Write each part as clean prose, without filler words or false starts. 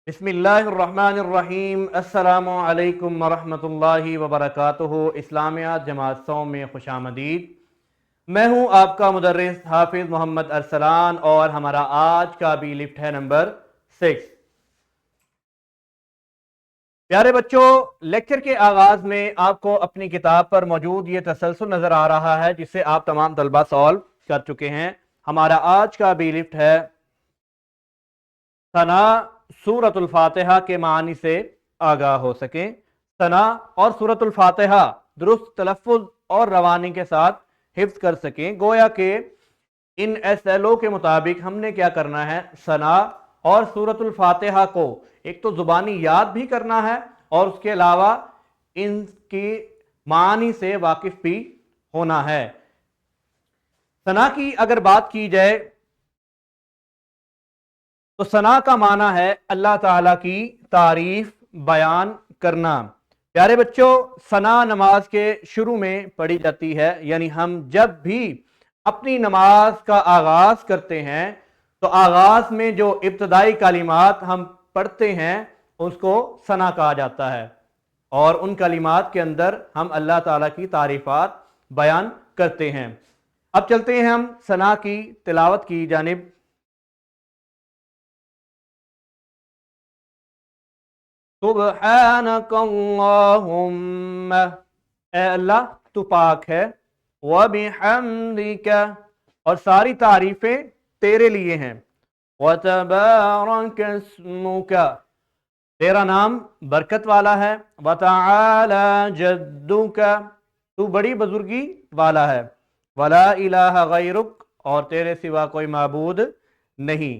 بسم اللہ الرحمن الرحیم۔ السلام علیکم ورحمۃ اللہ وبرکاتہ۔ اسلامیات جماعت 100 میں خوش آمدید۔ میں ہوں آپ کا مدرس حافظ محمد ارسلان اور ہمارا آج کا بھی لفٹ ہے نمبر 6۔ پیارے بچوں، لیکچر کے آغاز میں آپ کو اپنی کتاب پر موجود یہ تسلسل نظر آ رہا ہے جسے آپ تمام طلبہ سالو کر چکے ہیں۔ ہمارا آج کا بھی لفٹ ہے ثنا سورۃ الفاتحہ کے معنی سے آگاہ ہو سکیں۔ ثنا اور سورۃ الفاتحہ درست تلفظ اور روانی کے ساتھ حفظ کر سکیں۔ گویا کہ ان SLO کے مطابق ہم نے کیا کرنا ہے، ثنا اور سورۃ الفاتحہ کو ایک تو زبانی یاد بھی کرنا ہے اور اس کے علاوہ ان کی معنی سے واقف بھی ہونا ہے۔ ثنا کی اگر بات کی جائے تو ثنا کا معنی ہے اللہ تعالیٰ کی تعریف بیان کرنا۔ پیارے بچوں، ثنا نماز کے شروع میں پڑھی جاتی ہے، یعنی ہم جب بھی اپنی نماز کا آغاز کرتے ہیں تو آغاز میں جو ابتدائی کلمات ہم پڑھتے ہیں اس کو ثنا کہا جاتا ہے، اور ان کلمات کے اندر ہم اللہ تعالیٰ کی تعریفات بیان کرتے ہیں۔ اب چلتے ہیں ہم ثنا کی تلاوت کی جانب۔ سبحانک اللہم، اے اللہ تو پاک ہے، وبحمدک، اور ساری تعریفیں تیرے لیے ہیں، وتبارک اسمک، تیرا نام برکت والا ہے، وتعالی جدک، تو بڑی بزرگی والا ہے، ولا الہ غیرک، اور تیرے سوا کوئی معبود نہیں۔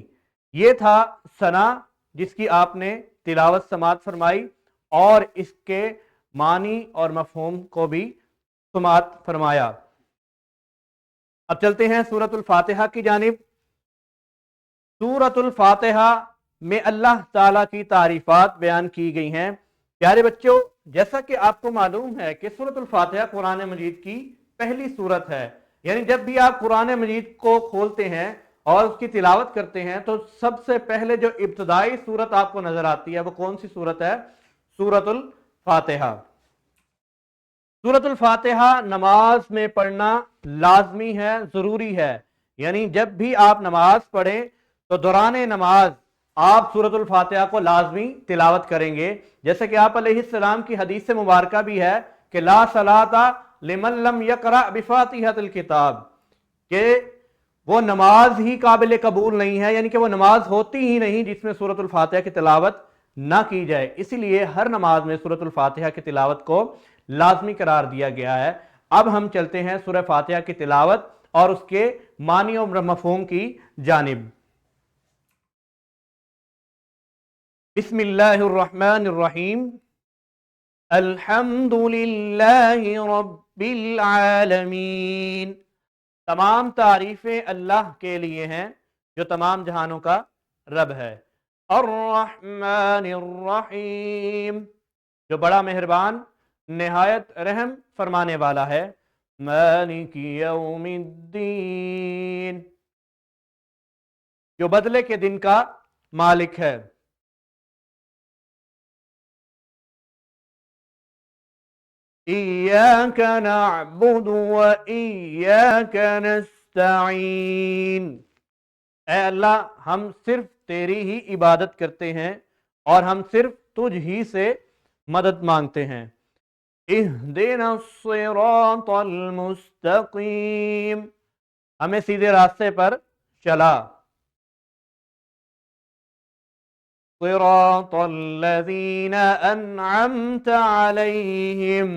یہ تھا ثنا جس کی آپ نے تلاوت سماعت فرمائی اور اس کے معنی اور مفہوم کو بھی سماعت فرمایا۔ اب چلتے ہیں سورۃ الفاتحہ کی جانب۔ سورۃ الفاتحہ میں اللہ تعالیٰ کی تعریفات بیان کی گئی ہیں۔ پیارے بچوں، جیسا کہ آپ کو معلوم ہے کہ سورۃ الفاتحہ قرآن مجید کی پہلی سورت ہے، یعنی جب بھی آپ قرآن مجید کو کھولتے ہیں اور اس کی تلاوت کرتے ہیں تو سب سے پہلے جو ابتدائی سورت آپ کو نظر آتی ہے وہ کون سی سورت ہے؟ سورۃ الفاتحہ۔ سورۃ الفاتحہ نماز میں پڑھنا لازمی ہے، ضروری ہے، یعنی جب بھی آپ نماز پڑھیں تو دوران نماز آپ سورۃ الفاتحہ کو لازمی تلاوت کریں گے، جیسے کہ آپ علیہ السلام کی حدیث مبارکہ بھی ہے کہ لا صلاۃ لمن لم یقرأ بفاتحۃ الکتاب، کہ وہ نماز ہی قابل قبول نہیں ہے، یعنی کہ وہ نماز ہوتی ہی نہیں جس میں سورۃ الفاتحہ کی تلاوت نہ کی جائے۔ اسی لیے ہر نماز میں سورۃ الفاتحہ کی تلاوت کو لازمی قرار دیا گیا ہے۔ اب ہم چلتے ہیں سورہ فاتحہ کی تلاوت اور اس کے معنی اور مفہوم کی جانب۔ بسم اللہ الرحمن الرحیم۔ الحمد للہ رب العالمین، تمام تعریفیں اللہ کے لیے ہیں جو تمام جہانوں کا رب ہے۔ الرحمن الرحیم، جو بڑا مہربان نہایت رحم فرمانے والا ہے۔ مالک یوم الدین، جو بدلے کے دن کا مالک ہے۔ ایاک نعبد و ایاک نستعین، اے اللہ ہم صرف تیری ہی عبادت کرتے ہیں اور ہم صرف تجھ ہی سے مدد مانگتے ہیں۔ اہدنا الصراط المستقیم، ہمیں سیدھے راستے پر چلا۔ صراط الذین انعمت علیہم،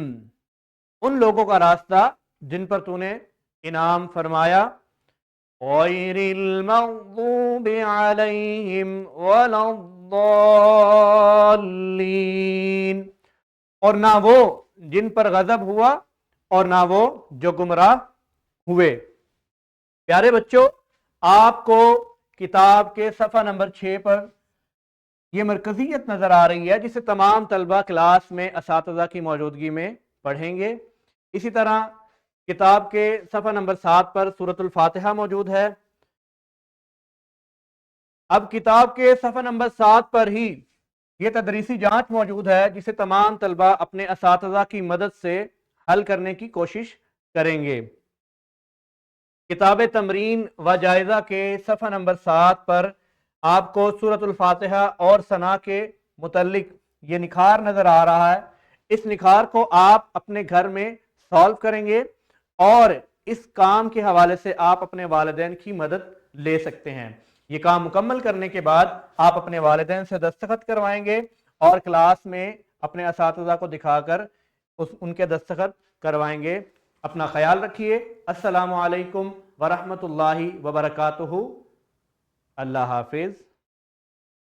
ان لوگوں کا راستہ جن پر تو نے انعام فرمایا۔ غیر المغضوب علیہم ولا الضالین، اور نہ وہ جن پر غضب ہوا اور نہ وہ جو گمراہ ہوئے۔ پیارے بچوں، آپ کو کتاب کے صفحہ نمبر 6 پر یہ مرکزیت نظر آ رہی ہے جسے تمام طلبہ کلاس میں اساتذہ کی موجودگی میں پڑھیں گے۔ اسی طرح کتاب کے صفحہ نمبر 7 پر سورۃ الفاتحہ موجود ہے۔ اب کتاب کے صفحہ نمبر 7 پر ہی یہ تدریسی جانچ موجود ہے جسے تمام طلبہ اپنے اساتذہ کی مدد سے حل کرنے کی کوشش کریں گے۔ کتاب تمرین و جائزہ کے صفحہ نمبر 7 پر آپ کو سورۃ الفاتحہ اور ثنا کے متعلق یہ نکھار نظر آ رہا ہے۔ اس نکھار کو آپ اپنے گھر میں سالو کریں گے اور اس کام کے حوالے سے آپ اپنے والدین کی مدد لے سکتے ہیں۔ یہ کام مکمل کرنے کے بعد آپ اپنے والدین سے دستخط کروائیں گے اور کلاس میں اپنے اساتذہ کو دکھا کر ان کے دستخط کروائیں گے۔ اپنا خیال رکھیے۔ السلام علیکم ورحمۃ اللہ وبرکاتہ۔ اللہ حافظ۔